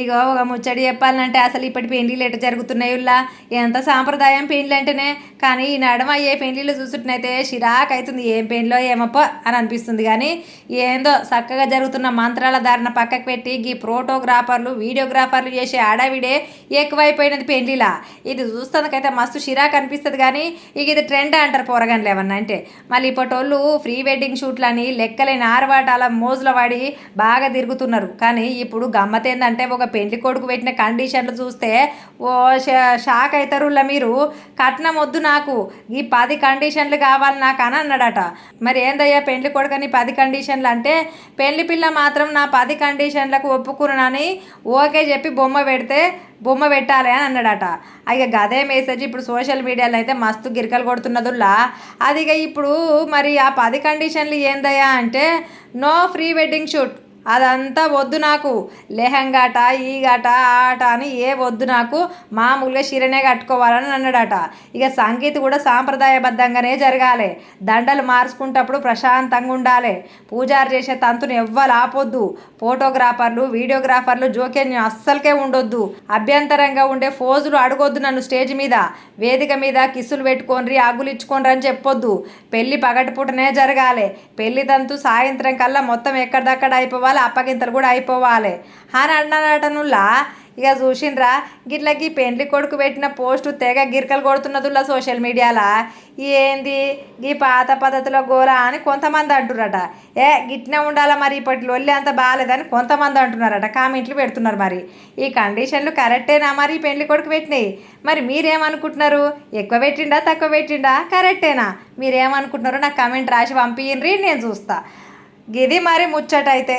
ఇగో ఒక ముచ్చడి చెప్పాలంటే అసలు ఇప్పటి పెళ్ళిళ్ళు ఎట్ట జరుగుతున్నాయి ఉల్లా ఎంత సాంప్రదాయం పెళ్ళి అంటేనే. కానీ ఈ నడమ ఏ పెళ్ళిళ్ళు చూసుకుంటున్నైతే చిరాకు అవుతుంది. ఏం పెళ్ళో ఏమప్ప అని అనిపిస్తుంది. కానీ ఏందో చక్కగా జరుగుతున్న మంత్రాల ధారణ పక్కకు పెట్టి ఈ ఫోటోగ్రాఫర్లు వీడియోగ్రాఫర్లు చేసే ఆడావిడే ఎక్కువైపోయినది పెళ్ళిలా. ఇది చూస్తానికైతే మస్తు చిరాకు అనిపిస్తుంది. కానీ ఇక ఇది ట్రెండ్ అంటారు పోరగాన్లు ఏమన్నా అంటే. మళ్ళీ ఇప్పటోళ్ళు ప్రీ వెడ్డింగ్ షూట్లని లెక్కలేని ఆరవాటాల మోజుల వాడి బాగా తిరుగుతున్నారు. కానీ ఇప్పుడు గమ్మత్ ఏంటంటే ఒక పెళ్లి కొడుకు పెట్టిన కండిషన్లు చూస్తే ఓ షాక్ అవుతారులా మీరు. కట్నం వద్దు నాకు, ఈ 10 కండిషన్లు కావాలి నాకు అని అన్నాడట. మరి ఏందయ్యా పెళ్లి కొడుకని 10 కండిషన్లు అంటే, పెళ్లి పిల్ల మాత్రం నా 10 కండిషన్లకు ఒప్పుకున్నానని ఓకే చెప్పి బొమ్మ పెట్టాలి అని అన్నాడట. ఇక గదే మెసేజ్ ఇప్పుడు సోషల్ మీడియాలో అయితే మస్తు గిరికలు కొడుతున్నదుల్లా. అది ఇప్పుడు మరి ఆ 10 కండిషన్లు ఏందయ్యా అంటే, నో ప్రీ వెడ్డింగ్ షూట్, అదంతా వద్దు నాకు. లెహంగాట ఈ గట ఆట అని ఏ వద్దు నాకు, మామూలుగా చీరనే కట్టుకోవాలని అన్నాడట. ఇక సంగీత్ కూడా సాంప్రదాయబద్ధంగానే జరగాలి. దండలు మార్చుకుంటప్పుడు ప్రశాంతంగా ఉండాలి. పూజారు చేసే తంతుని ఎవ్వరు ఆపొద్దు. ఫోటోగ్రాఫర్లు వీడియోగ్రాఫర్లు జోక్యం అస్సలకే ఉండొద్దు. అభ్యంతరంగా ఉండే ఫోజులు అడగొద్దు. నన్ను స్టేజ్ మీద వేదిక మీద కిస్సులు పెట్టుకోండి అగ్గులు ఇచ్చుకోండి అని చెప్పొద్దు. పెళ్ళి పగటిపూటనే జరగాలి. పెళ్లి తంతు సాయంత్రం కల్లా మొత్తం ఎక్కడిదక్కడ అయిపోవాలి, అప్పగింతలు కూడా అయిపోవాలి అని అన్నాడటనుల్లా. ఇక చూసిండ్రా గిట్లకి పెండ్లి కొడుకు పెట్టిన పోస్టు తెగ గిరికలు కొడుతున్నదుల్లా సోషల్ మీడియాలో. ఏంది ఈ పాత పద్ధతిలో గోరా అని కొంతమంది అంటున్నారట. గిట్నే ఉండాలా మరి, ఇప్పటి లొల్లి అంత బాగాలేదని కొంతమంది అంటున్నారట. కామెంట్లు పెడుతున్నారు. మరి ఈ కండిషన్లు కరెక్టేనా మరి పెండ్లి కొడుకు పెట్టినాయి? మరి మీరేమనుకుంటున్నారు? ఎక్కువ పెట్టిండా తక్కువ పెట్టిండా? కరెక్టేనా? మీరేమనుకుంటున్నారో నాకు కామెంట్ రాసి పంపిండ్రి, నేను చూస్తా. గిది మరి ముచ్చటైతే.